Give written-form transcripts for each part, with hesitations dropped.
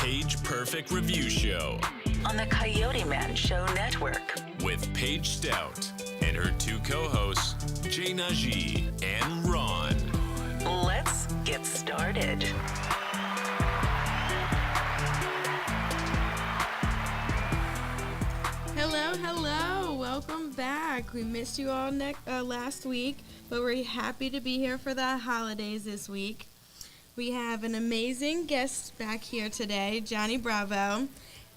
Page Perfect Review Show on the Coyote Man Show Network with Paige Stout and her two co-hosts, Jay Najee and Ron. Let's get started. Hello. Welcome back. We missed you all last week, but we're happy to be here for the holidays this week. We have an amazing guest back here today, Johnny Bravo.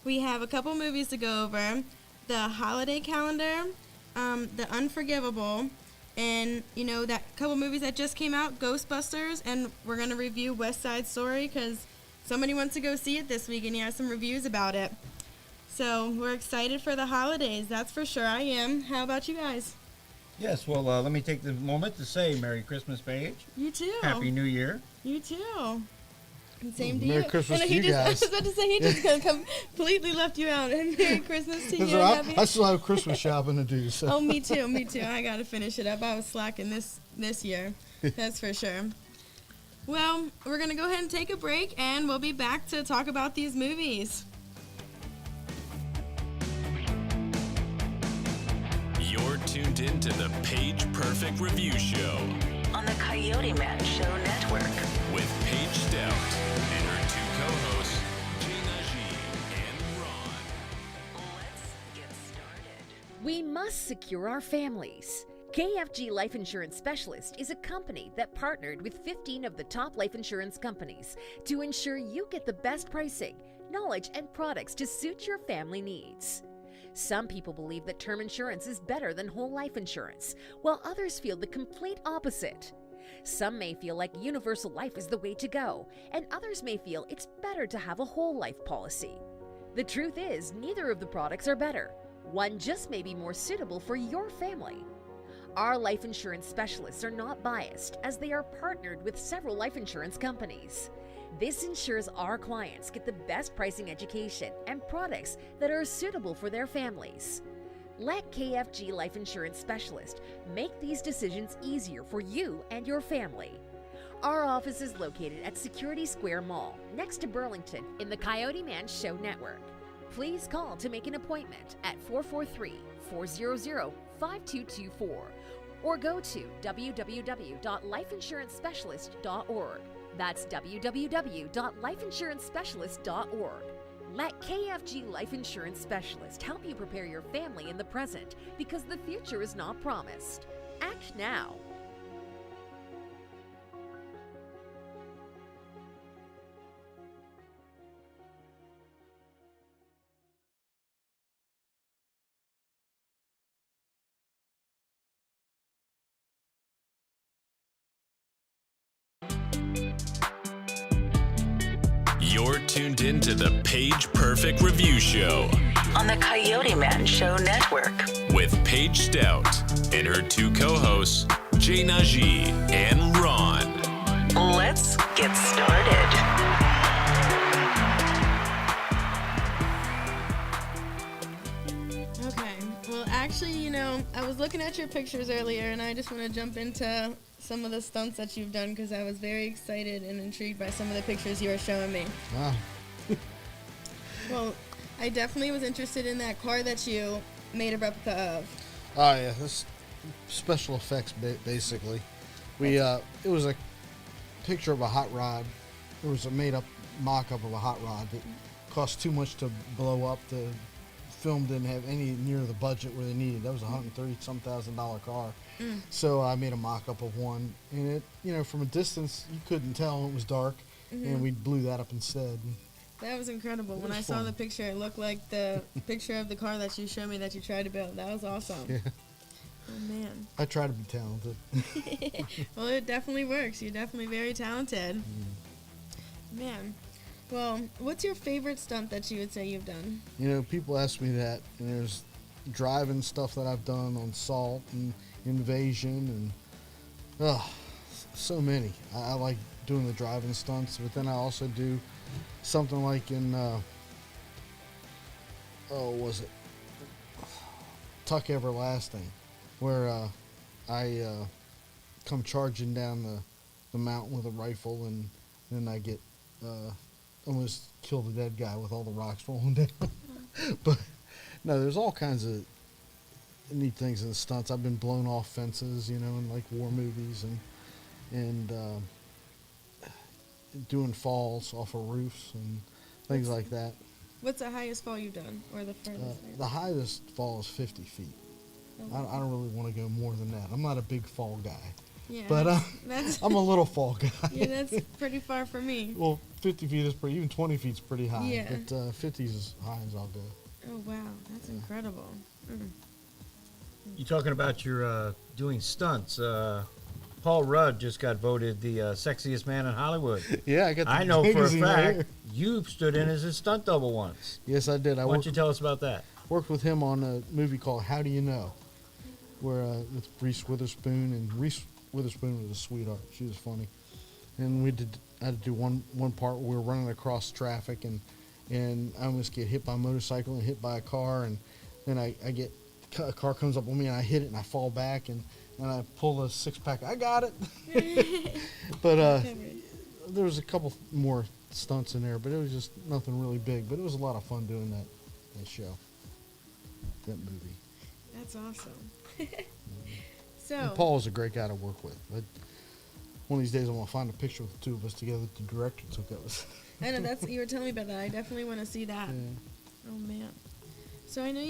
We have a couple movies to go over. The holiday calendar, The Unforgivable, and, that couple movies that just came out, Ghostbusters, and we're going to review West Side Story because somebody wants to go see it this week, and he has some reviews about it. So we're excited for the holidays, that's for sure. I am. How about you guys? Yes, well, let me take the moment to say Merry Christmas, Paige. You too. Happy New Year. You too. And same to Merry you. Christmas to you guys. I was about to say, he just completely left you out. And Merry Christmas to you. I still have Christmas shopping to do. So. Oh, me too. I got to finish it up. I was slacking this year. That's for sure. Well, we're going to go ahead and take a break, and we'll be back to talk about these movies. You're tuned in to the Page Perfect Review Show on the Coyote Man Show Network with Paige Stout and her two co-hosts, Jay Najee and Ron. Let's get started. We must secure our families. KFG Life Insurance Specialist is a company that partnered with 15 of the top life insurance companies to ensure you get the best pricing, knowledge, and products to suit your family needs. Some people believe that term insurance is better than whole life insurance, while others feel the complete opposite. Some may feel like universal life is the way to go, and others may feel it's better to have a whole life policy. The truth is, neither of the products are better. One just may be more suitable for your family. Our life insurance specialists are not biased, as they are partnered with several life insurance companies. This ensures our clients get the best pricing, education, and products that are suitable for their families. Let KFG Life Insurance Specialist make these decisions easier for you and your family. Our office is located at Security Square Mall, next to Burlington, in the Coyote Man Show Network. Please call to make an appointment at 443-400-5224 or go to www.lifeinsurancespecialist.org. That's www.lifeinsurancespecialist.org. Let KFG Life Insurance Specialist help you prepare your family in the present, because the future is not promised. Act now. You're tuned in to the Page Perfect Review Show on the Coyote Man Show Network with Paige Stout and her two co-hosts, Jay Najee and Ron. Let's get started. Okay. Well, actually, I was looking at your pictures earlier, and I just want to jump into some of the stunts that you've done because I was very excited and intrigued by some of the pictures you were showing me. Wow. Well, I definitely was interested in that car that you made a replica of. Oh yeah, this special effects basically. It was a picture of a hot rod. It was a made-up mock-up of a hot rod that cost too much to blow up. The film didn't have any near the budget where they needed. That was a $130,000 car. So I made a mock-up of one, and it, from a distance, you couldn't tell it was dark, and we blew that up instead. That was incredible. When I saw the picture, it looked like the picture of the car that you showed me that you tried to build. That was awesome. Yeah. Oh, man. I try to be talented. Well, it definitely works. You're definitely very talented. Man. Well, what's your favorite stunt that you would say you've done? People ask me that, and there's driving stuff that I've done on Salt and Invasion, and so many. I like doing the driving stunts, but then I also do something like in was it Tuck Everlasting, where I come charging down the mountain with a rifle, and then I get almost killed a dead guy with all the rocks rolling down. But no, there's all kinds of neat things in the stunts. I've been blown off fences, you know, in like war movies, and doing falls off of roofs and things like that. What's the highest fall you've done, or the furthest? The highest fall is 50 feet. I don't really want to go more than that. I'm not a big fall guy. Yeah, But that's I'm a little fall guy. yeah, that's pretty far for me. Well, 50 feet is pretty, even 20 feet is pretty high. Yeah. But 50 is as high as I'll go. Oh wow, that's incredible. You talking about your doing stunts? Paul Rudd just got voted the sexiest man in Hollywood. Yeah, I got the I know for a magazine right fact here. you stood in as a stunt double once. Yes, I did. Why don't you tell us about that? Worked with him on a movie called How Do You Know, where with Reese Witherspoon, and Reese Witherspoon was a sweetheart. She was funny, and I had to do one part where we were running across traffic, and I almost get hit by a motorcycle and hit by a car, and then a car comes up on me and I hit it and I fall back and I pull a six-pack. I got it. But there was a couple more stunts in there, but it was just nothing really big. But it was a lot of fun doing that show, that movie. That's awesome. So And Paul was a great guy to work with. One of these days I'm gonna find a picture of the two of us together that the director took of us. I know you were telling me about that. I definitely want to see that. Yeah. Oh man. So I know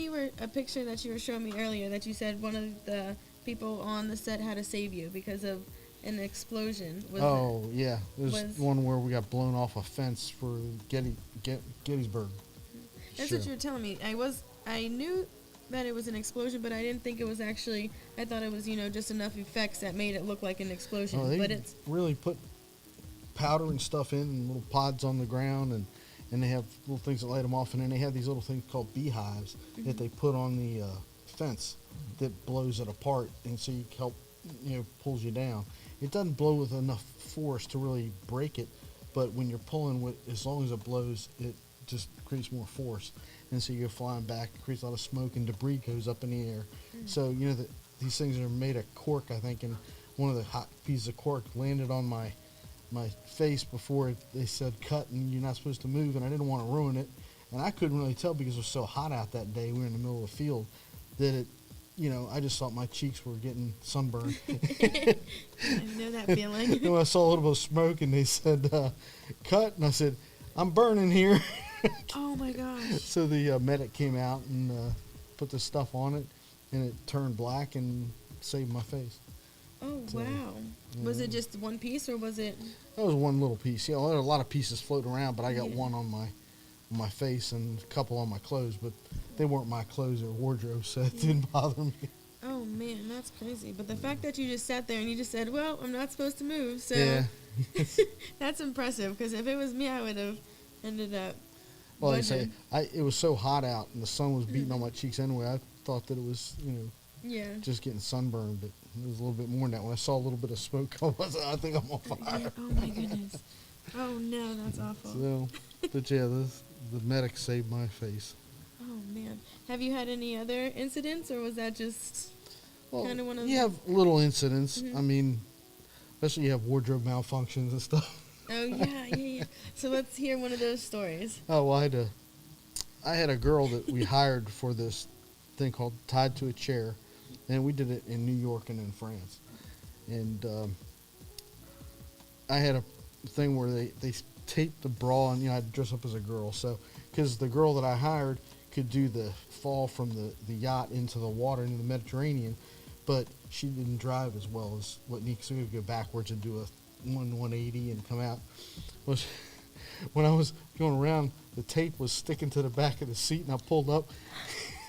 a picture that you were showing me earlier that you said one of the people on the set had to save you because of an explosion. Yeah. There's one where we got blown off a fence for Gettysburg. That's Sure. what you were telling me. I knew that it was an explosion, but I didn't think it was actually. I thought it was just enough effects that made it look like an explosion. Oh, they but it's really put powder and stuff in and little pods on the ground, and they have little things that light them off, and then they have these little things called beehives that they put on the fence that blows it apart, and so pulls you down. It doesn't blow with enough force to really break it, but when you're pulling with, as long as it blows, it just creates more force, and so you're flying back. It creates a lot of smoke and debris goes up in the air. So these things are made of cork, I think, and one of the hot pieces of cork landed on my face before they said cut and you're not supposed to move, and I didn't want to ruin it, and I couldn't really tell because it was so hot out that day. We were in the middle of the field that it, I just thought my cheeks were getting sunburned. I know that feeling. And when I saw a little bit of smoke and they said cut, and I said, I'm burning here. Oh my gosh. So the medic came out and put the stuff on it, and it turned black and saved my face. Oh So, wow. yeah. Was it just one piece or was it? That was one little piece. There were a lot of pieces floating around, but I got Yeah. one on my face and a couple on my clothes, but they weren't my clothes or wardrobe, so it didn't bother me. Oh man, that's crazy. But the fact that you just sat there and you just said, "Well, I'm not supposed to move," so Yeah. that's impressive. Because if it was me, I would have ended up. Well, like I bludgeoned. say, it was so hot out and the sun was beating on my cheeks anyway. I thought that it was, Yeah. just getting sunburned, but it was a little bit more than that. When I saw a little bit of smoke, I think I'm on fire. Yeah. Oh my goodness. Oh no, that's awful. So, but yeah, the medic saved my face. Oh man. Have you had any other incidents, or was that just Well, kind of one of? you have little incidents. Mhm. I mean, especially you have wardrobe malfunctions and stuff. Oh yeah. So let's hear one of those stories. Oh, well, I had a girl that we hired for this thing called Tied to a Chair, and we did it in New York and in France. And I had a thing where they taped the bra, and I'd dress up as a girl. So, because the girl that I hired could do the fall from the yacht into the water, into the Mediterranean, but she didn't drive as well as what Nick, so we would go backwards and do a 180 and come out. Well, when I was going around, the tape was sticking to the back of the seat, and I pulled up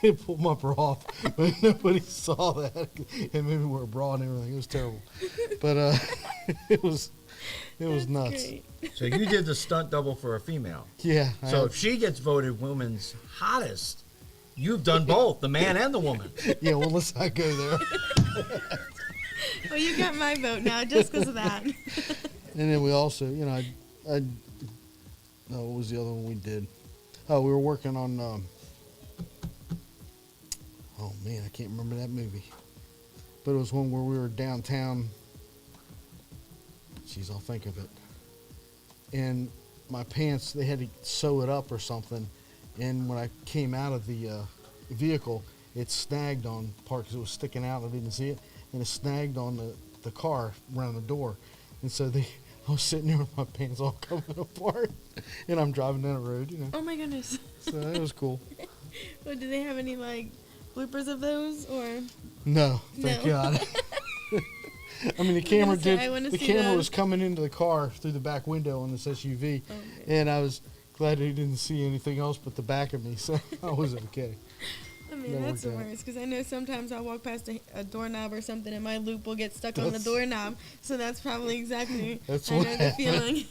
and pulled my bra off, but nobody saw that. It made me wear a bra and everything. It was terrible, but it was That's nuts. great. So you did the stunt double for a female. Yeah. So if she gets voted women's hottest, you've done both, the man and the woman. Yeah, well, let's not go there. Well, you got my vote now just because of that. And then we also, what was the other one we did? Oh, we were working on, oh man, I can't remember that movie. But it was one where we were downtown. Jeez, I'll think of it. And my pants, they had to sew it up or something. And when I came out of the vehicle, it snagged on part because it was sticking out. I didn't see it. And it snagged on the car around the door. And so I was sitting there with my pants all coming apart. And I'm driving down the road, Oh my goodness. So it was cool. Well, do they have any like bloopers of those or? No, thank No. God. I mean, the camera I wanna the see camera those. was coming into the car through the back window on this SUV, Okay. and I was glad he didn't see anything else but the back of me, so I was okay. I mean, That that's the worked out. worst because I know sometimes I'll walk past a doorknob or something and my loop will get stuck on the That's- doorknob. So that's probably exactly That's I what know the happened. feeling.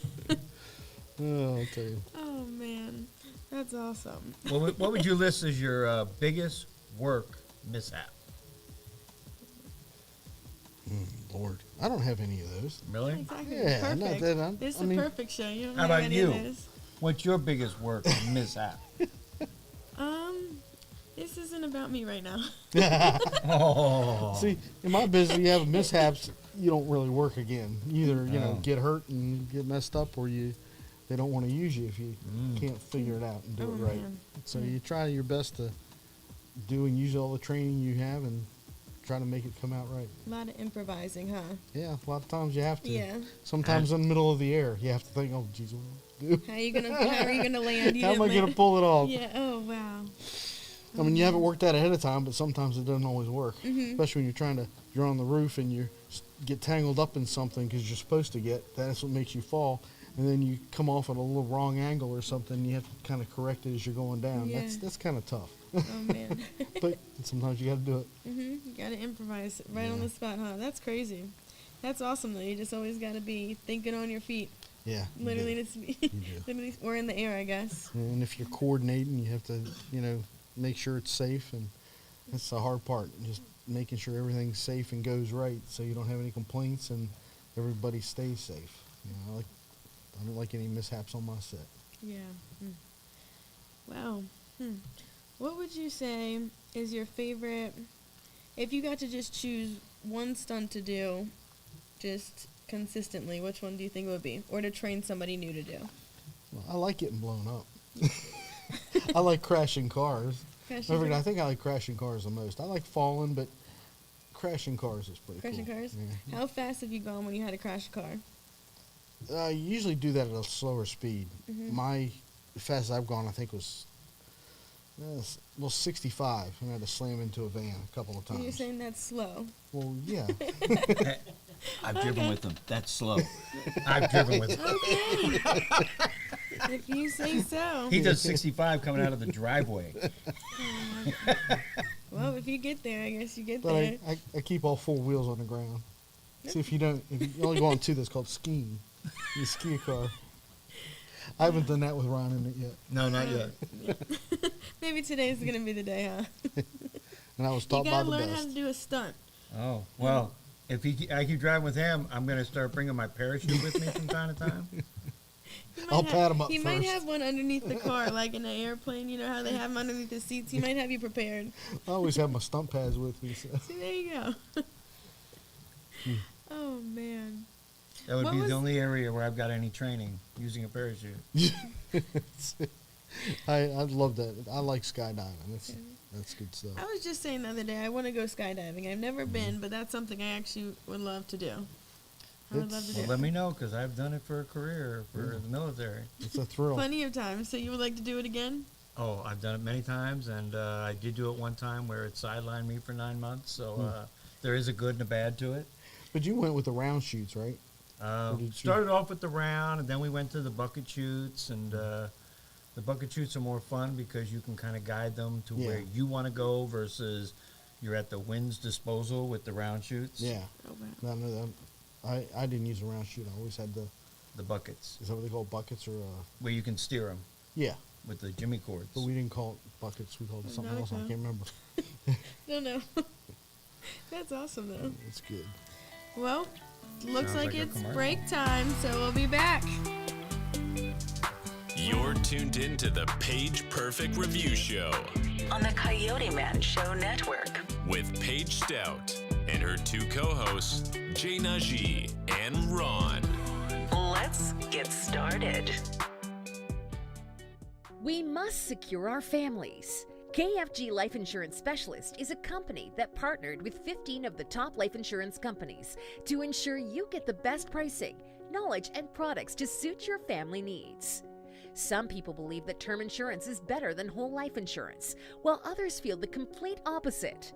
Oh, I'll tell you. Oh man, that's awesome. What would you list as your biggest work mishap? Lord, I don't have any of those. Really? Exactly. Yeah, Perfect. not that I'm- This is I a mean- perfect show. You don't How have about any you? of those. What's your biggest work mishap? This isn't about me right now. Oh. See, in my business, you have mishaps, you don't really work again. You either, Oh. get hurt and get messed up, or they don't want to use you if you can't figure it out and do Oh, it right. man. So you try your best to do and use all the training you have and try to make it come out right. A lot of improvising, huh? Yeah, a lot of times you have to. Yeah. Sometimes in the middle of the air, you have to think, oh, geez, what do I do? How are you gonna land? You How am didn't I going to land- pull it off? Yeah. Oh wow. I mean, you have it worked out ahead of time, but sometimes it doesn't always work. Mm-hmm. Especially when you're on the roof and you get tangled up in something because you're supposed to get. That's what makes you fall. And then you come off at a little wrong angle or something. You have to kind of correct it as you're going down. Yeah. That's kind of tough. Oh man. But sometimes you got to do it. You gotta improvise right on the spot, huh? That's crazy. That's awesome though. You just always gotta be thinking on your feet. Yeah. you Literally, do. just be, You do. literally, or in the air, I guess. And if you're coordinating, you have to, make sure it's safe. And that's the hard part. Just making sure everything's safe and goes right so you don't have any complaints and everybody stays safe. I don't like any mishaps on my set. Yeah. Wow. What would you say is your favorite? If you got to just choose one stunt to do, just consistently, which one do you think it would be, or to train somebody new to do? Well, I like getting blown up. I like crashing cars. Crashing I think I like crashing cars the most. I like falling, but crashing cars is pretty Crashing cool. cars? Yeah. How fast have you gone when you had to crash a car? I usually do that at a slower speed. My fastest I've gone, I think, was 65, and I had to slam into a van a couple of And times. you're saying that's slow. Well, yeah. I've driven with them. That's slow. I've driven with him. If you say so. He does 65 coming out of the driveway. Well, if you get there, I guess you get But there. I keep all four wheels on the ground. See, if you only go on two, that's called skiing. You ski a car. I haven't done that with Ron in it yet. No, not yet. Maybe today's gonna be the day, huh? And I was You taught by gotta the learn how best. to do a stunt. Oh, well, if I keep driving with him, I'm going to start bringing my parachute with me from time to time. He might I'll have- pat him up He might first. have one underneath the car, like in an airplane. You know how they have them underneath the seats. He might have you prepared. I always have my stunt pads with me. So. See, there you go. Oh man. That would What be was- the only area where I've got any training using a parachute. I love that. I like skydiving. That's good stuff. I was just saying the other day I want to go skydiving. I've never been, but that's something I actually would love to do. I would love to do. Well, let me know, because I've done it for a career, for the military. It's a thrill. Plenty of times. So you would like to do it again? Oh, I've done it many times, and I did do it one time where it sidelined me for 9 months, so there is a good and a bad to it. But you went with the round shoots, right? did you- Started off with the round, and then we went to the bucket shoots, and the bucket shoots are more fun because you can kind of guide them to where Yeah. you want to go versus you're at the wind's disposal with the round shoots. Yeah. Oh wow. No, I didn't use a round shoot. I always had The buckets, is that what they call buckets or where you can steer them yeah. with the jimmy cords. But we didn't call it buckets. We called it something else. I Okay. can't remember. No, no. That's awesome though. It's good. Well, looks Sounds like like a it's commercial. break time, so we'll be back. You're tuned in to the Paige Perfect Review Show On the Coyote Man Show Network. with Paige Stout and her two co-hosts, Jay Najee and Ron. Let's get started. We must secure our families. KFG Life Insurance Specialist is a company that partnered with 15 of the top life insurance companies to ensure you get the best pricing, knowledge, and products to suit your family needs. Some people believe that term insurance is better than whole life insurance, while others feel the complete opposite.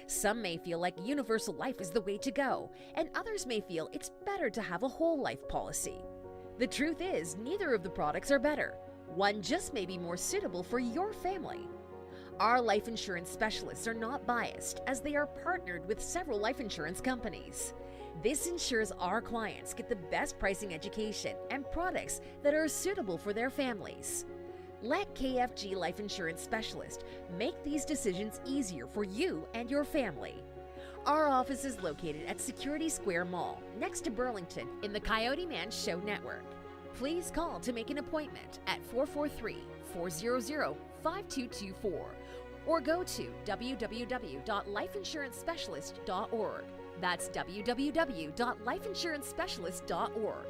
Some may feel like universal life is the way to go, and others may feel it's better to have a whole life policy. The truth is, neither of the products are better. One just may be more suitable for your family. Our life insurance specialists are not biased, as they are partnered with several life insurance companies. This ensures our clients get the best pricing, education, and products that are suitable for their families. Let KFG Life Insurance Specialist make these decisions easier for you and your family. Our office is located at Security Square Mall, next to Burlington, in the Coyote Man Show Network. Please call to make an appointment at 443-400-5224 or go to www.lifeinsurancespecialist.org. That's www.lifeinsurancespecialist.org.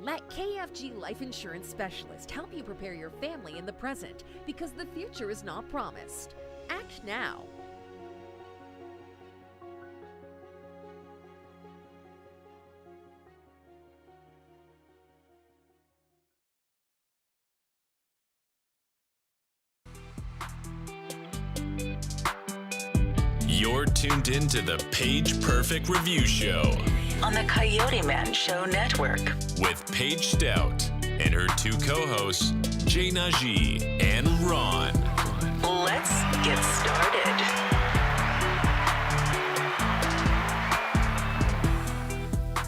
Let KFG Life Insurance Specialist help you prepare your family in the present, because the future is not promised. Act now. You're tuned in to the Paige Perfect Review Show on the Coyote Man Show Network. with Paige Stout and her two co-hosts, Jay Najee and Ron. Let's get started.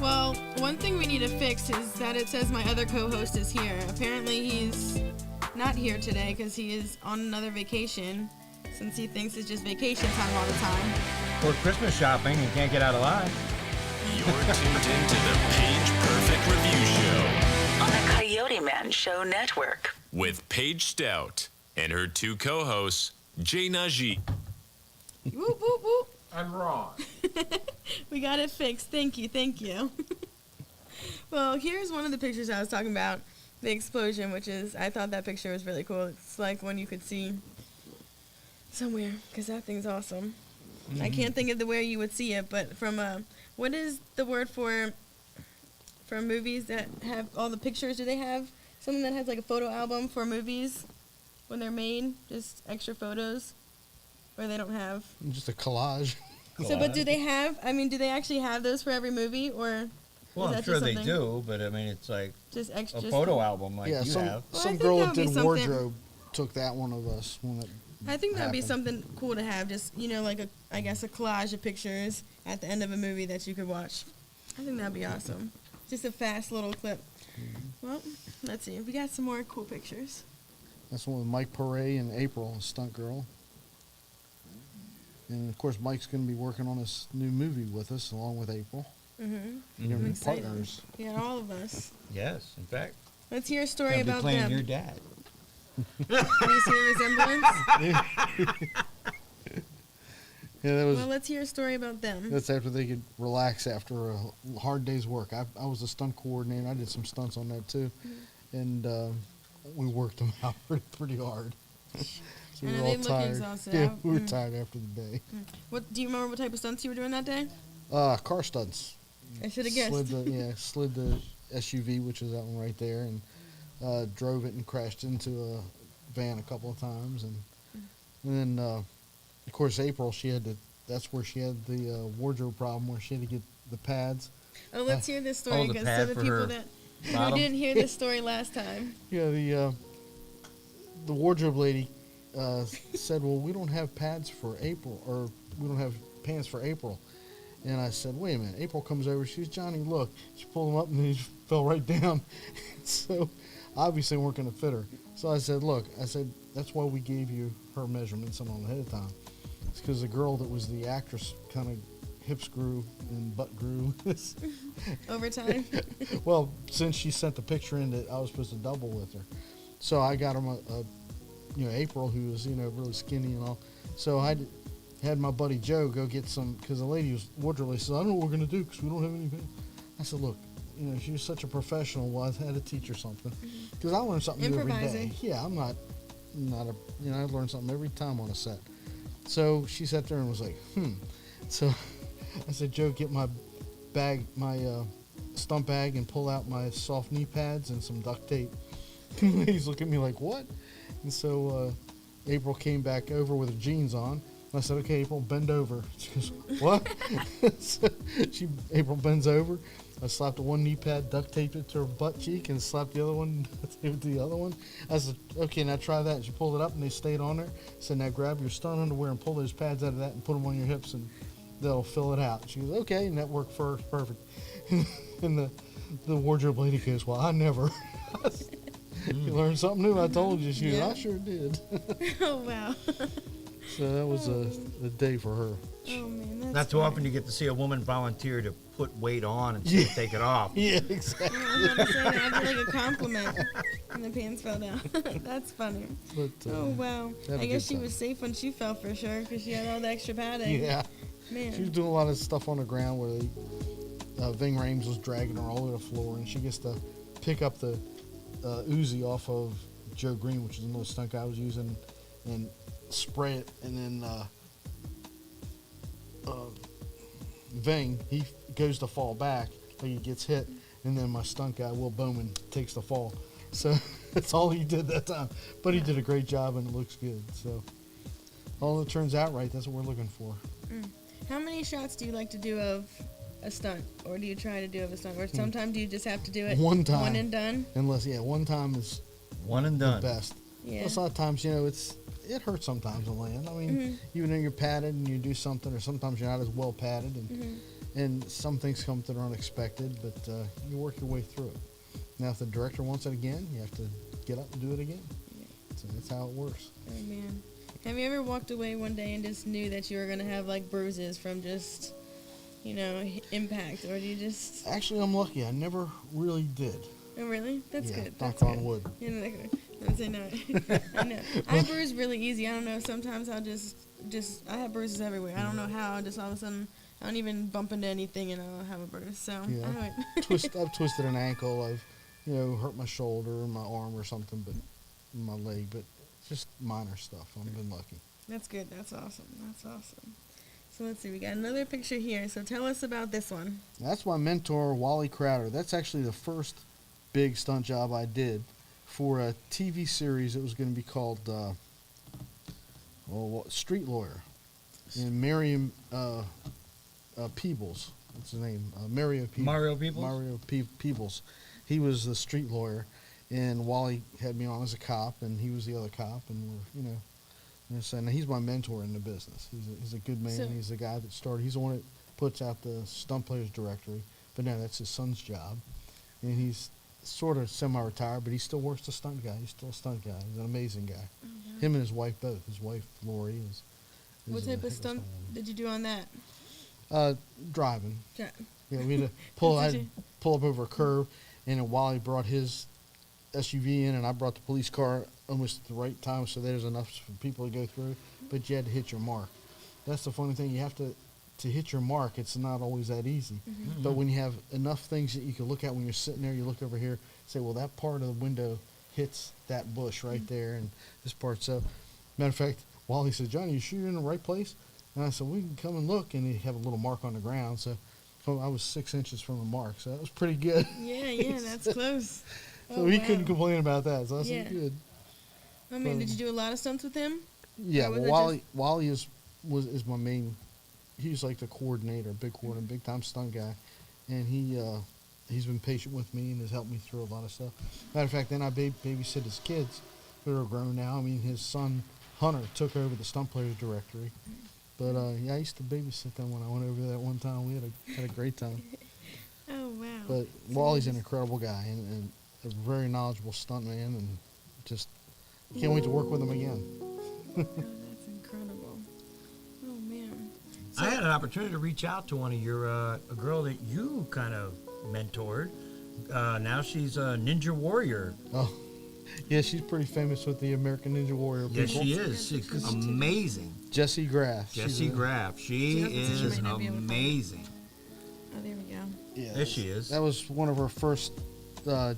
Well, one thing we need to fix is that it says my other co-host is here. Apparently he's not here today because he is on another vacation, since he thinks it's just vacation time all the time. Or Christmas shopping and can't get out alive. You're tuned in to the Paige Perfect Review Show On the Coyote Man Show Network. with Paige Stout and her two co-hosts, Jay Najee. Whoop, whoop, whoop. I'm wrong. We got it fixed. Thank you, thank you. Well, here's one of the pictures I was talking about, the explosion, which is, I thought that picture was really cool. It's like one you could see somewhere, because that thing's awesome. I can't think of the where you would see it, but from what is the word for movies that have all the pictures? Do they have something that has like a photo album for movies when they're made, just extra photos, or they don't have? Just a collage. So, but do they have? I mean, do they actually have those for every movie, or Well, is I'm that sure just they something- do, but I mean, it's like Just a extra. photo album like Yeah, you some have. Well, I some think girl that that would be did something- wardrobe took that one of us when it I think that would be happened. something cool to have. Just like a collage of pictures at the end of a movie that you could watch. I think that'd be awesome. Just a fast little clip. Well, let's see. We got some more cool pictures. That's one with Mike Paray and April, a stunt girl. And of course, Mike's going to be working on this new movie with us, along with April. Mm-hmm. They're gonna I'm be excited. partners. Yeah, all of us. Yes, in fact. Let's hear a story Gonna be about playing them. your dad. Do you see a resemblance? Yeah, that was. Well, let's hear a story about them. That's after they could relax after a hard day's work. I was a stunt coordinator. I did some stunts on that too, and we worked them out pretty hard. So I we know, were they all look tired. exhausted. Yeah, I- we were mm. tired after the day. What do you remember? What type of stunts you were doing that day? Car stunts. I should have guessed. Slid the SUV, which is that one right there, and drove it and crashed into a van a couple of times, and then of course April, that's where she had the wardrobe problem, where she had to get the pads. Oh, let's hear this story the because pad some of for the people her that bottom? didn't hear this story last time. Yeah, the wardrobe lady said, "Well, we don't have pads for April, or we don't have pants for April." And I said, "Wait a minute." April comes over. She's, "Johnny, look." She pulled them up, and they just fell right down. So obviously weren't going to fit her. So I said, "Look," I said, "that's why we gave you her measurements on ahead of time. It's because the girl that was the actress kind of hips grew and butt grew." Overtime. Well, since she sent the picture in that I was supposed to double with her, so I got him April, who was really skinny and all. So I had my buddy Joe go get some, because the lady was wardrobe lady said, "I don't know what we're gonna do because we don't have anything." I said, "Look, she was such a professional. Well, I had to teach her something because I learn something new every day. Improvising. Yeah, I'm not I learned something every time on a set. So she sat there and was like, So I said, Joe, get my bag, my stunt bag, and pull out my soft knee pads and some duct tape. He's looking at me like, what? And so April came back over with her jeans on. I said, okay, April, bend over. She goes, what? So April bends over. I slapped the one knee pad, duct taped it to her butt cheek, and slapped the other one, duct taped it to the other one. I said, okay, now try that. And she pulled it up, and they stayed on there. I said, now grab your stunt underwear and pull those pads out of that and put them on your hips, and they'll fill it out. She goes, okay, and that worked for her perfect. And the wardrobe lady goes, well, I never. You learned something new. I told you. She goes, I sure did. Oh, wow. So that was a day for her. Oh, man, that's Not too funny. often you get to see a woman volunteer to put weight on and take it off. Yeah, exactly. I was going to say that. I feel like a compliment. And the pants fell down. That's funny. But, Oh, wow. had a I guess good she time. was safe when she fell for sure because she had all the extra padding. Yeah. Man. She was doing a lot of stuff on the ground where Ving Rhames was dragging her all over the floor, and she gets to pick up the Uzi off of Joe Green, which is another stunt guy I was using, and spray it, and then Ving, he goes to fall back, like he gets hit, and then my stunt guy, Will Bowman, takes the fall. So that's all he did that time. But he did a great job, and it looks good. So all it turns out right, that's what we're looking for. How many shots do you like to do of a stunt? Or do you try to do of a stunt? Or sometimes do you just have to do it One time. one and done? Unless, one time is One and the done. best. Yeah. Plus, a lot of times, it hurts sometimes to land. I mean, even though you're padded and you do something, or sometimes you're not as well padded, and some things come that are unexpected, but you work your way through it. Now, if the director wants it again, you have to get up and do it again. So that's how it works. Oh, man. Have you ever walked away one day and just knew that you were going to have, like, bruises from just, impact? Or do you just... Actually, I'm lucky. I never really did. Oh, really? That's Yeah, good. knock That's on good. wood. I say no. I know. I bruise really easy. I don't know. Sometimes I'll just I have bruises everywhere. I don't know how. Just all of a sudden, I don't even bump into anything and I'll have a bruise. So Yeah. I I've twisted an ankle. I've, hurt my shoulder or my arm or something, but my leg, but just minor stuff. I've been lucky. That's good. That's awesome. That's awesome. So let's see. We got another picture here. So tell us about this one. That's my mentor, Wally Crowder. That's actually the first big stunt job I did for a TV series that was going to be called Street Lawyer. And Marion Peebles, what's his name? Mario Peebles. Mario Peebles. He was the street lawyer, and Wally had me on as a cop, and he was the other cop, and and he's my mentor in the business. He's a good man. So- He's the guy that started. He's the one that puts out the Stunt Players Directory, but now that's his son's job, and he's sort of semi-retired, but he still works the stunt guy. He's still a stunt guy. He's an amazing guy. Him and his wife both. His wife Lori is. What a type of heck stunt woman. did you do on that? Driving. Ja- Yeah, we had to pull. Did I you? pull up over a curve, and then Wally brought his SUV in, and I brought the police car almost at the right time, so there's enough for people to go through. But you had to hit your mark. That's the funny thing. You have to hit your mark. It's not always that easy. But when you have enough things that you can look at when you're sitting there, you look over here, say, well, that part of the window hits that bush right there, and this part. So, matter of fact, Wally said, Johnny, you sure you're in the right place? And I said, we can come and look, and he have a little mark on the ground. So I was 6 inches from the mark, so that was pretty good. Yeah, that's close. So Oh, he wow. couldn't complain about that. So that's Yeah. good. I mean, did you do a lot of stunts with him? Yeah, Or was well, it Wally is my main. He's like the coordinator, big time stunt guy, and he's been patient with me and has helped me through a lot of stuff. Matter of fact, then I babysit his kids, who are grown now. I mean, his son Hunter took over the Stunt Players Directory, but yeah, I used to babysit them when I went over there that one time. We had a great time. Oh, wow. But Wally's an incredible guy and a very knowledgeable stuntman, and just can't wait to work with him again. Oh, that's incredible. Oh, man. I had an opportunity to reach out to one of your a girl that you kind of mentored. Now she's a ninja warrior. Oh, yeah, she's pretty famous with the American Ninja Warrior people. Yes, she is. She's amazing. Jessie Graff. Jessie Graff. She She is might not be able to find it. amazing. Oh, there we go. Yeah, There she is. That was one of her first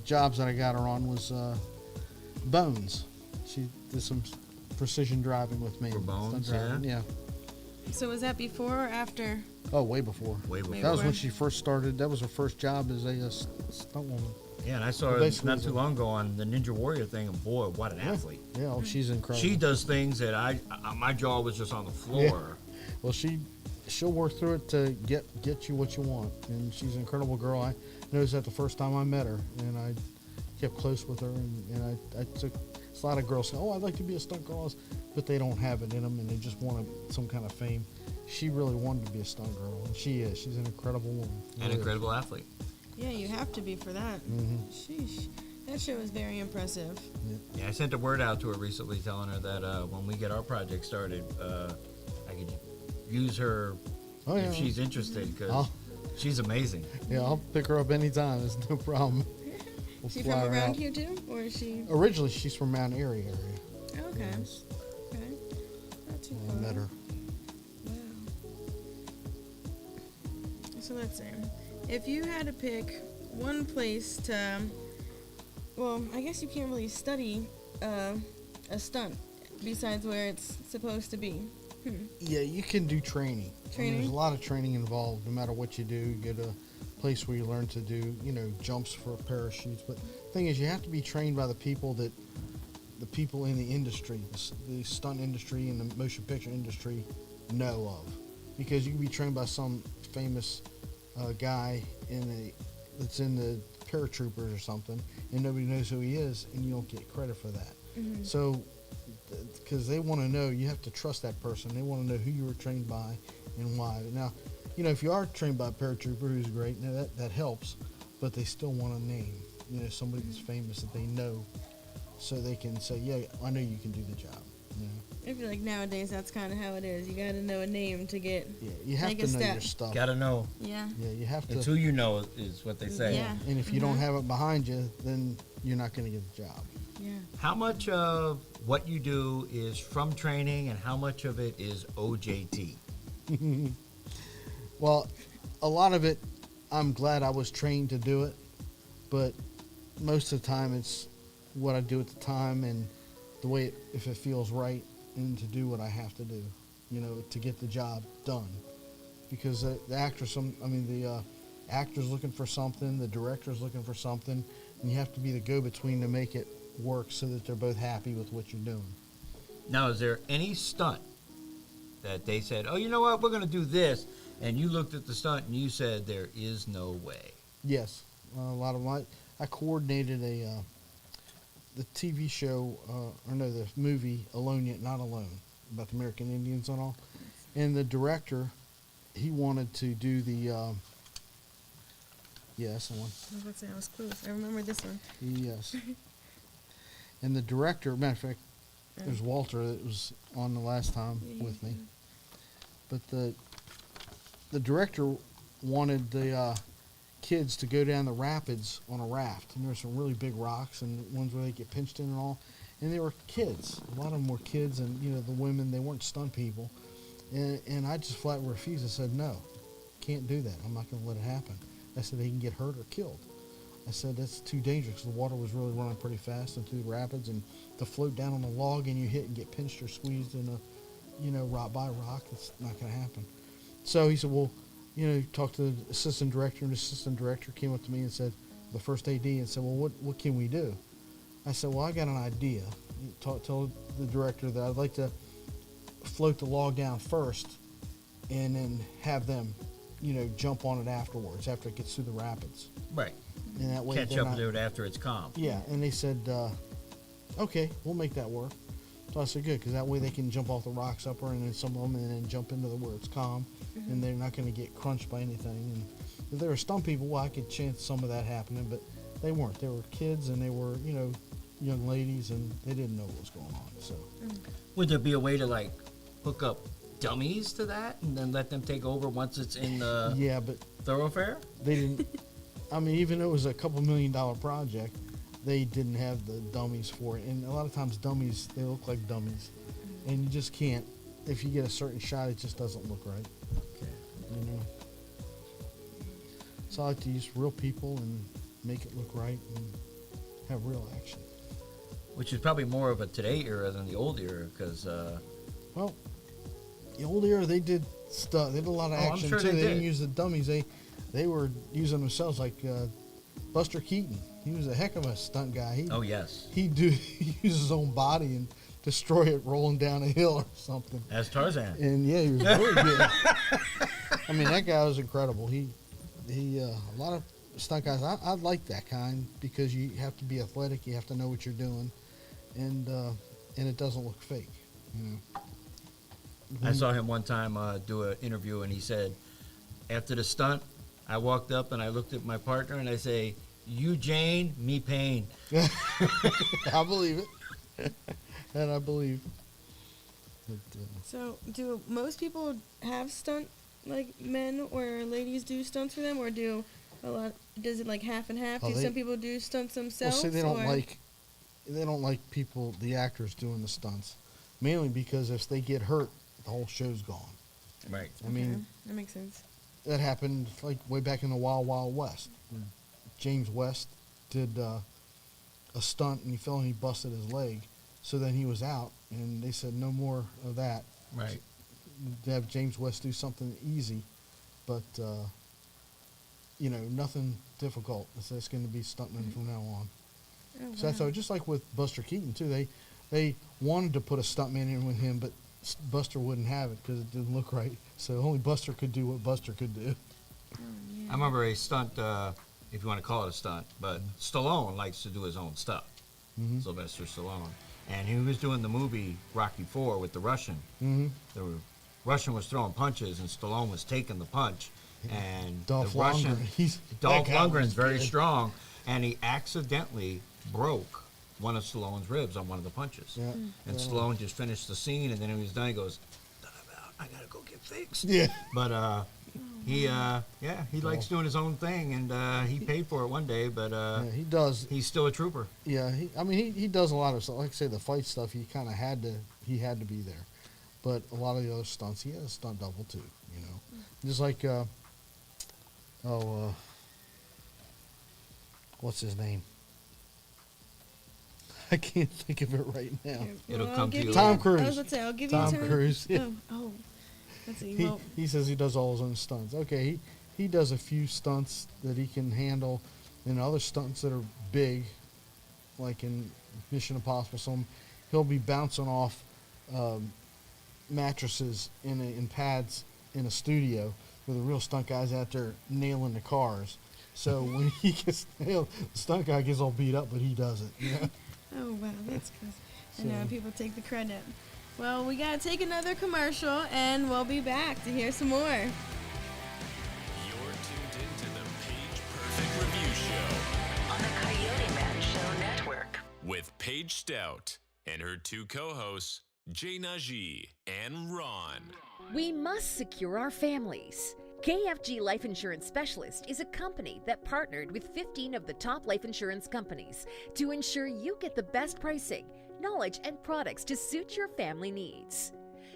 jobs that I got her on was Bones. did some precision driving with me. For Bones, Stunt driving, yeah. So was that before or after? Oh, way before. Way before. That was when she first started. That was her first job as a stunt woman. Yeah, and I saw Well, her basically not too long ago on the Ninja Warrior thing, and boy, what an athlete. Yeah, oh, she's incredible. She does things that my jaw was just on the floor. Well, she'll work through it to get you what you want, and she's an incredible girl. I noticed that the first time I met her, and I kept close with her, and I took. A lot of girls say, "Oh, I'd like to be a stunt girl," but they don't have it in them, and they just want some kind of fame. She really wanted to be a stunt girl, and she is. She's an incredible woman. An incredible athlete. Yeah, you have to be for that. Sheesh. That show was very impressive. Yeah, I sent a word out to her recently telling her that when we get our project started, I could use her if she's interested, because she's amazing. Yeah, I'll pick her up anytime. It's no problem. We'll She fly from her around out. here too, or is she? Originally, she's from Mount Airy area. Oh, okay. Yes. Okay. Not too I far. met her. Wow. So let's see. If you had to pick one place to, well, I guess you can't really study a stunt besides where it's supposed to be. Yeah, you can do training. Training? There's a lot of training involved. No matter what you do, you get a place where you learn to do, jumps for parachutes. But the thing is, you have to be trained by the people in the industry, the stunt industry and the motion picture industry know of. Because you can be trained by some famous guy that's in the paratroopers or something, and nobody knows who he is, and you don't get credit for that. So, because they want to know, you have to trust that person. They want to know who you were trained by and why. Now, if you are trained by a paratrooper who's great, now that helps, but they still want a name. Somebody that's famous that they know, so they can say, yeah, I know you can do the job. I feel like nowadays that's kind of how it is. You got to know a name to get. Yeah, you have Take to a know step. your stuff. Gotta know. Yeah. Yeah, you have to. It's who you know is what they say. Yeah. And if you don't have it behind you, then you're not going to get the job. Yeah. How much of what you do is from training, and how much of it is OJT? Well, a lot of it, I'm glad I was trained to do it, but most of the time it's what I do at the time and the way if it feels right, and to do what I have to do, to get the job done. Because the actor's looking for something, the director's looking for something, and you have to be the go-between to make it work so that they're both happy with what you're doing. Now, is there any stunt that they said, oh, you know what, we're going to do this, and you looked at the stunt and you said, there is no way? Yes, a lot of I coordinated the TV show, the movie Alone Yet Not Alone, about the American Indians and all. And the director, he wanted to do the, that's the one. I was about to say I was close. I remember this one. Yes. And the director, matter of fact, there's Walter that was on the last time with me. But the director wanted the kids to go down the rapids on a raft, and there were some really big rocks and ones where they get pinched in and all, and they were kids. A lot of them were kids, and the women, they weren't stunt people, and I just flat refused. I said, no, can't do that. I'm not going to let it happen. I said they can get hurt or killed. I said that's too dangerous. The water was really running pretty fast into the rapids, and to float down on a log and you hit and get pinched or squeezed in a rock by rock, it's not going to happen. So he said, well, talked to the assistant director, and the assistant director came up to me and said, the first AD, and said, well, what can we do? I said, well, I got an idea. Told the director that I'd like to float the log down first and then have them, jump on it afterwards, after it gets through the rapids. Right. And that way Catch they're up not- to it after it's calm. Yeah, and they said, okay, we'll make that work. So I said, good, because that way they can jump off the rocks upper and then some of them and then jump into where it's calm, and they're not going to get crunched by anything. And if they were stunt people, well, I could chance some of that happening, but they weren't. They were kids, and they were, young ladies, and they didn't know what was going on. So Would there be a way to, hook up dummies to that and then let them take over once it's in the yeah, but thoroughfare? they didn't. I mean, even though it was a $2 million project, they didn't have the dummies for it. And a lot of times dummies, they look like dummies. And you just can't, if you get a certain shot, it just doesn't look right. Okay. So I like to use real people and make it look right and have real action. which is probably more of a today era than the old era, because Well, the old era, they did stuff. They did a lot of I'm action sure too. they They didn't did. use the dummies. They were using themselves. Like Buster Keaton, he was a heck of a stunt guy. He used his own body and destroy it rolling down a hill or something. As Tarzan. And yeah, he was really good. I mean, that guy was incredible. He a lot of stunt guys. I like that kind because you have to be athletic. You have to know what you're doing, and it doesn't look fake. You know. I saw him one time do an interview, and he said, after the stunt, I walked up and I looked at my partner and I say, "You Jane, me Pain." I believe it, and I believe. But, So, do most people have stunt, like men or ladies do stunts for them, or do a lot? Does it like half and half? Do some people do stunts well, themselves? see, they don't or? like people, the actors doing the stunts, mainly because if they get hurt, the whole show's gone. Right. I mean, that makes sense. that happened like way back in the Wild Wild West. James West did a stunt and he fell and he busted his leg, so then he was out, and they said no more of that. Right. To have James West do something easy, but nothing difficult. It's going to be stuntmen from now on. Oh, So that's how, just like with Buster Keaton too. They wanted to put a stuntman in with him, but Buster wouldn't have it because it didn't look right. So only Buster could do what Buster could do. I remember a stunt, if you want to call it a stunt, but Stallone likes to do his own stuff. Sylvester Stallone. And he was doing the movie Rocky IV with the Russian. The Russian was throwing punches and Stallone was taking the punch. And Dolph the Russian, Lundgren, Dolph that guy Lundgren's was very good. strong, and he accidentally broke one of Stallone's ribs on one of the punches. Yeah. And Stallone just finished the scene, and then when he was done, he goes, "I gotta go get fixed." Yeah. But he likes doing his own thing, and he paid for it one day. But Yeah, he does. he's still a trooper. Yeah, he does a lot of stuff. Like I say, the fight stuff, he kind of had to be there. But a lot of the other stunts, he had a stunt double too. You know, just like what's his name? I can't think of it right now. It'll I'll come to give you. Tom I Cruise. was about to say, I'll give Tom you Cruise, yeah. Oh, let's see. Well, He says he does all his own stunts. Okay, he does a few stunts that he can handle, and other stunts that are big, like in Mission Impossible. He'll be bouncing off mattresses in pads in a studio where the real stunt guy's out there nailing the cars. So when he gets nailed, the stunt guy gets all beat up, but he doesn't. You know? oh wow, that's good. So- And now people take the credit. Well, we gotta take another commercial, and we'll be back to hear some more. You're tuned into the Paige Perfect Review Show On the Coyote Man Show Network. with Paige Stout and her two co-hosts, Jay Najee and Ron. We must secure our families. KFG Life Insurance Specialist is a company that partnered with 15 of the top life insurance companies to ensure you get the best pricing, knowledge, and products to suit your family needs.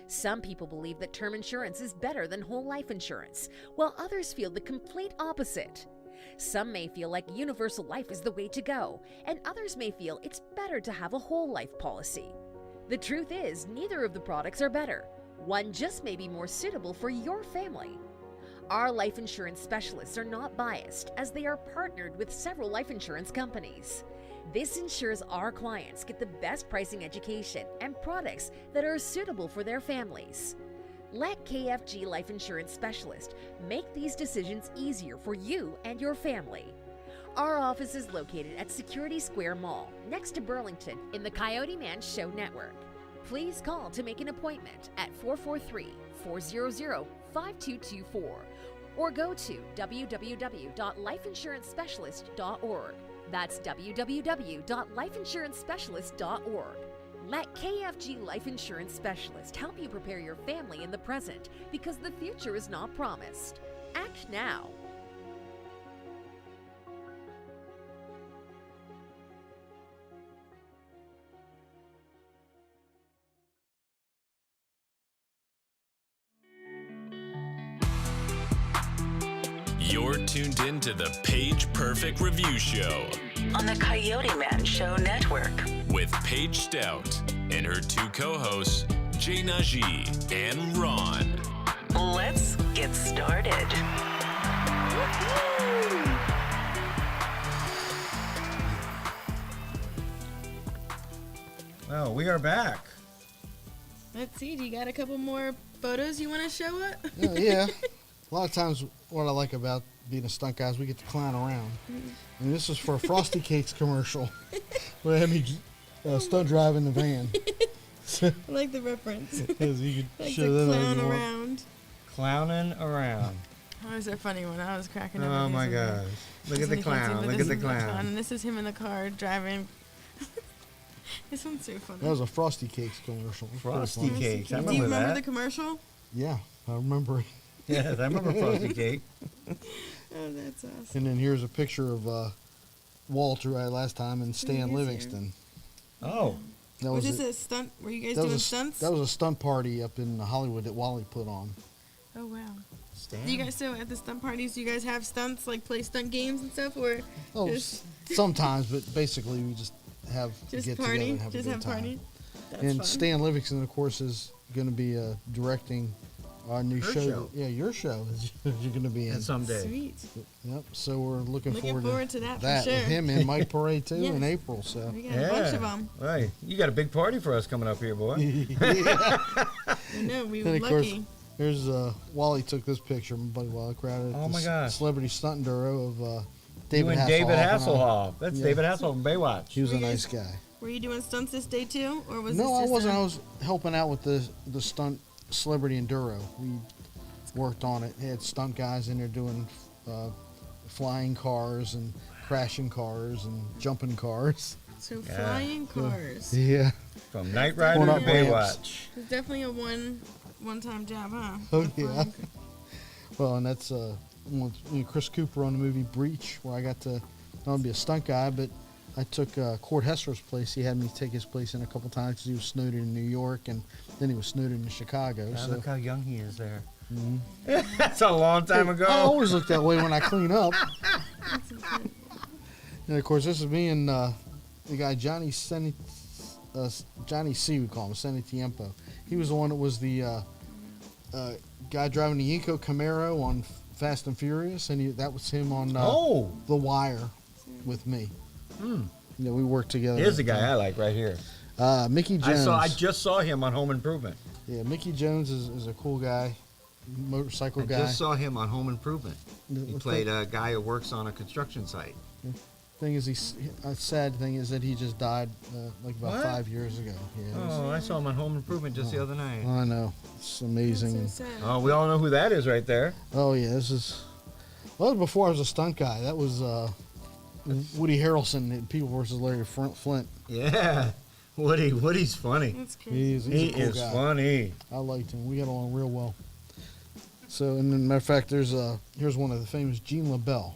Some people believe that term insurance is better than whole life insurance, while others feel the complete opposite. Some may feel like universal life is the way to go, and others may feel it's better to have a whole life policy. The truth is, neither of the products are better. One just may be more suitable for your family. Our life insurance specialists are not biased, as they are partnered with several life insurance companies. This ensures our clients get the best pricing, education, and products that are suitable for their families. Let KFG Life Insurance Specialist make these decisions easier for you and your family. Our office is located at Security Square Mall, next to Burlington, in the Coyote Man Show Network. Please call to make an appointment at 443-400-5224 or go to www.lifeinsurancespecialist.org. That's www.lifeinsurancespecialist.org. Let KFG Life Insurance Specialist help you prepare your family in the present, because the future is not promised. Act now. You're tuned in to the Paige Perfect Review Show on the Coyote Man Show Network. with Paige Stout and her two co-hosts, Jay Najee and Ron. Let's get started. Well, we are back. Let's see. Do you got a couple more photos you want to show us? Yeah. A lot of times, what I like about being a stunt guy is we get to clown around. And this is for a Frosty Cakes commercial. Where they had me stunt driving the van. I like the reference. As you could Like show to them clown if you want. around. Clowning around. That was a funny one. I was cracking up. Oh with my these ones. gosh. Look at This the one you can't see, clown. but Look this at the is clown. And this is him in the car driving. This one's so funny. That was a Frosty Cakes commercial. It was pretty Frosty funny. Cakes. I Do you remember remember that. the commercial? Yeah, I remember it. Yes, I remember Frosty Cake. Oh, that's awesome. And then here's a picture of Walter last time and he Stan is here. Livingston. Oh, That Was was this it. a stunt? Were you guys That doing was, stunts? that was a stunt party up in Hollywood that Wally put on. Oh, wow. Stan. Do you guys still at the stunt parties? Do you guys have stunts, like play stunt games and stuff, or Oh, just sometimes, but basically we just have just get party, together and have just a have good time. party? That's And fun. Stan Livingston, of course, is going to be directing our new Her show. show. Yeah, your show is you're going to be in. And someday. Sweet. Yep. So we're looking Forward to that, that for sure. with him and Mike Parade too Yes. in April. So We got a bunch of Yeah. them. Right. You got a big party for us coming up here, boy. I know we were And of course, lucky. here's Wally took this picture. My buddy Wally crowded. Oh, my gosh. Celebrity stunt enduro of You David and David Hasselhoff. Hasselhoff. That's Yeah. David Hasselhoff from Baywatch. He was a Were you- nice guy. Were you doing stunts this day too, or was No, this I just wasn't. A, I was helping out with the stunt celebrity enduro. We worked on it. Had stunt guys in there doing flying cars and crashing cars and jumping cars. so Yeah. flying cars? Yeah. From Knight Rider Going to up ramps. Baywatch. It's definitely a one-time job, huh? Oh, The yeah. flying Well, and that's with Chris Cooper on the movie Breach, where I got to not only be a stunt guy, but I took Cord Hessler's place. He had me take his place in a couple times because he was snowed in New York, and then he was snowed in Chicago. God, So look how young he is there. That's a long time ago. I always look that way when I clean up. That's incredible. And of course, this is me and the guy Johnny C. We call him Senni Tiempo. He was the one that was the guy driving the Yinko Camaro on Fast and Furious, and that was him on Oh, The Wire with me. Yeah, we worked together. here's the guy I like right here. Mickey Jones. I just saw him on Home Improvement. Yeah, Mickey Jones is a cool guy, motorcycle I guy. just saw him on Home Improvement. He The played a guy who works on a construction site. Thing is, a sad thing is that he just died like about What? 5 years ago. Yeah, it was- Oh, I saw him on Home Improvement just the other night. I know. It's amazing. That's so sad. Oh, we all know who that is right there. Oh yeah, this is. Well, that was before I was a stunt guy. That was Woody Harrelson in People vs. Larry Flint. Yeah, Woody's funny. That's crazy. He's He a cool is guy. funny. I liked him. We got along real well. So, and then, matter of fact, here's one of the famous Gene LaBelle.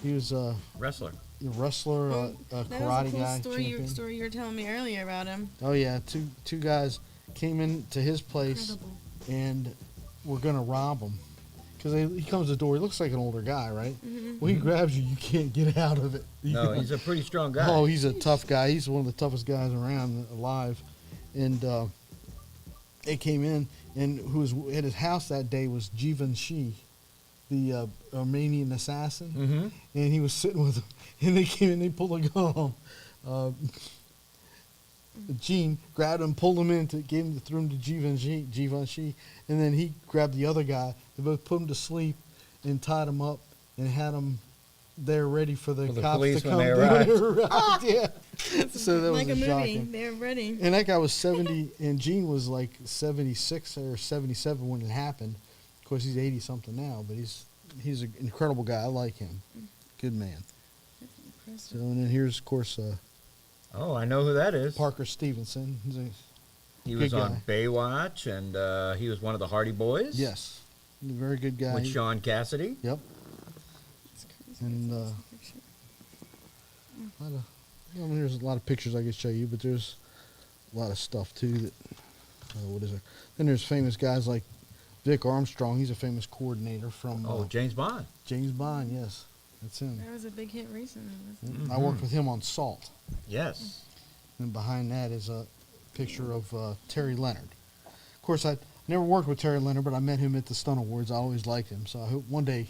He was a Wrestler. wrestler, Well, a that karate was a cool guy. story champion. you were telling me earlier about him. Oh yeah, two guys came into his place Incredible. and were gonna rob him because he comes to the door. He looks like an older guy, right? Mm-hmm. When he grabs you, you can't get out of it. No, he's a pretty strong guy. Oh, he's a tough guy. He's one of the toughest guys around alive. And they came in, and who was at his house that day was Givenchy, the Armenian assassin. Mm-hmm. And he was sitting with them, and they came in, they pulled a gun on Gene, grabbed him, pulled him in, gave him, threw him to Givenchy, and then he grabbed the other guy. They both put him to sleep and tied him up and had him there ready for the For the cops police to when come. they arrived. Yeah. So that Like was a movie. shocking. They're ready. And that guy was 70, and Gene was like 76 or 77 when it happened. Of course, he's 80 something now, but he's an incredible guy. I like him. Good man. So, and then here's, of course, Oh, I know who that is. Parker Stevenson. He's a, He was good on guy. Baywatch, and he was one of the Hardy Boys. yes, he's a very good guy. With Sean Cassidy. Yep. It's crazy. And That's a picture. there's a lot of pictures I could show you, but there's a lot of stuff too that. What is it? Then there's famous guys like Vic Armstrong. He's a famous coordinator from Oh, James Bond. James Bond. Yes. That's him. That was a big hit recently, wasn't I worked with him on Salt. Yes. And behind that is a picture of Terry Leonard. Of course, I never worked with Terry Leonard, but I met him at the Stunt Awards. I always liked him. So I hope one day,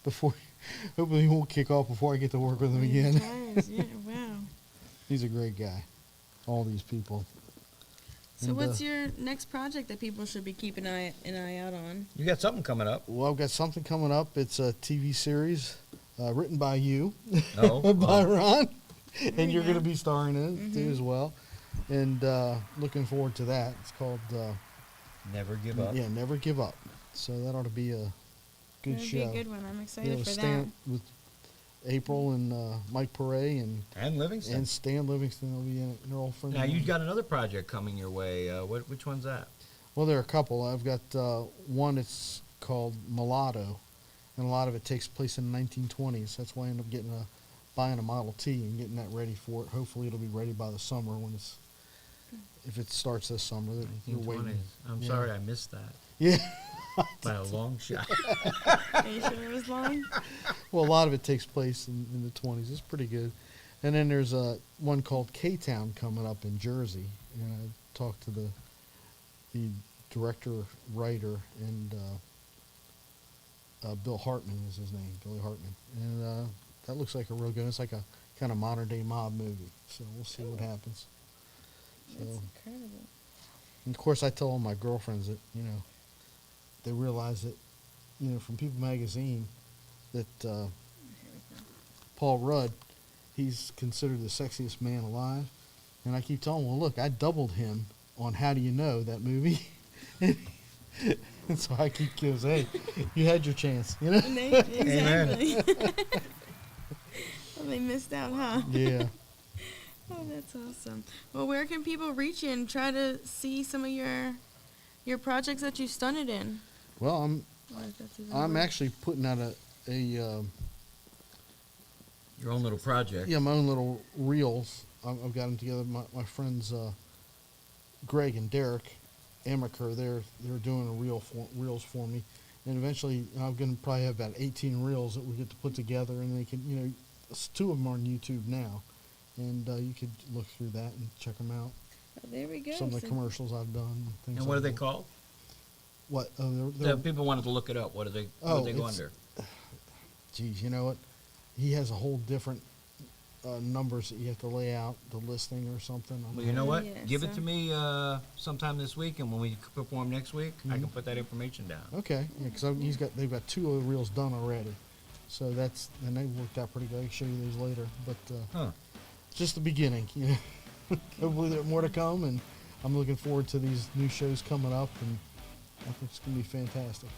hopefully he won't kick off before I get to work with him it? again. Nice. Yeah, wow. He's a great guy. All these people. So And, what's your next project that people should be keeping an eye out on? You got something coming up. Well, I've got something coming up. It's a TV series written by you, No. by Ron, There and you you're going to go. be starring in it too as well. And looking forward to that. It's called Never give up. Yeah, Never Give Up. So that ought to be a good That'd show. be a good one. I'm excited with for Stan, with April and Mike Paray And Livingston. and Stan Livingston will be in it. They're all friends. Now of you mine. got another project coming your way. Which one's that? Well, there are a couple. I've got one that's called Mulatto, and a lot of it takes place in the 1920s. That's why I ended up buying a Model T and getting that ready for it. Hopefully, it'll be ready by the summer if it starts this summer. You're 1920s. waiting. I'm Yeah. sorry I missed that Yeah. by a long shot. Are you sure it was long? Well, a lot of it takes place in the 20s. It's pretty good. And then there's one called K-Town coming up in Jersey. And I talked to the director, writer, and Bill Hartman is his name, Billy Hartman. And that looks like a real good. It's like a kind of modern-day mob movie. So we'll see what happens. That's So, incredible. and of course, I tell all my girlfriends that, they realize that, from People Magazine, that Paul Rudd, he's considered the sexiest man alive. And I keep telling them, well, look, I doubled him on How Do You Know, that movie. And so I keep going, hey, you had your chance, Exactly. Well, they missed out, huh? Yeah. Oh, that's awesome. Well, where can people reach you and try to see some of your projects that you stunted in? Well, Or if that's even I'm a word. actually putting out Your own little project. my own little reels. I've got them together. My friends Greg and Derek Amaker, they're doing reels for me, and eventually I'm going to probably have about 18 reels that we get to put together, and they can, two of them are on YouTube now, and you could look through that and check them out. Oh, there we go. Some of the So- commercials I've done. Things And what are like they that. called? What? The people wanted to look it up. What do they go it's- under? Geez, you know what? He has a whole different numbers that you have to lay out, the listing or something. Well, you know what? Yeah, Give it so- to me sometime this week, and when we perform next week, I can put that information down. Okay, yeah, because they've got 2 of the reels done already, so and they worked out pretty good. I can show you those later, but Huh. just the beginning. Hopefully there are more to come, and I'm looking forward to these new shows coming up, and I think it's gonna be fantastic.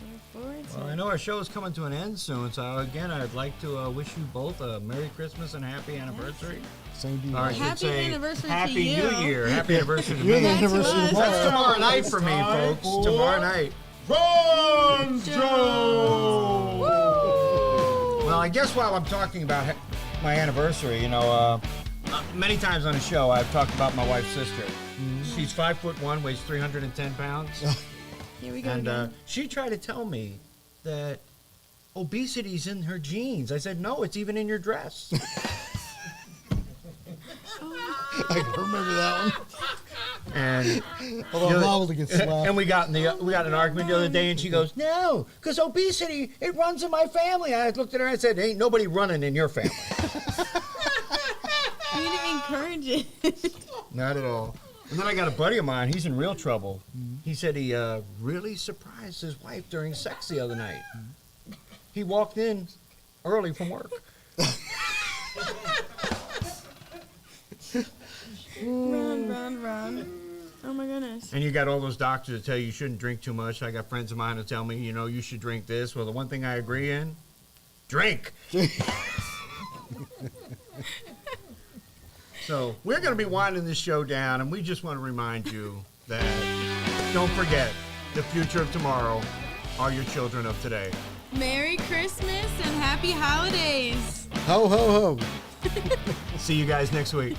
Look forward to Well, it. I know our show is coming to an end soon, so again, I'd like to wish you both a Merry Christmas and Happy Anniversary. Same to you. Or I guys. should Happy say, anniversary to Happy you. New Year. Happy anniversary to You're me. the That's anniversary us. tomorrow. That's tomorrow night for me, Time folks. for- Tomorrow night. Ron Joe! Well, I guess while I'm talking about my anniversary, many times on the show I've talked about my wife's sister. She's 5'1", weighs 310 pounds, Here we go. and again. she tried to tell me that obesity's in her genes. I said, no, it's even in your dress. I can remember that one. And Although I'm liable to get slapped. and we got in an argument the other day, and she goes, "No, because obesity, it runs in my family." I looked at her and I said, "Ain't nobody running in your family." You need to encourage it. Not at all. And then I got a buddy of mine. He's in real trouble. He said he really surprised his wife during sex the other night. He walked in early from work. Run. Oh my goodness. And you got all those doctors that tell you shouldn't drink too much. I got friends of mine that tell me, you should drink this. Well, the one thing I agree in, drink. So we're going to be winding this show down, and we just want to remind you that don't forget, the future of tomorrow are your children of today. Merry Christmas and happy holidays. Ho, ho, ho. See you guys next week.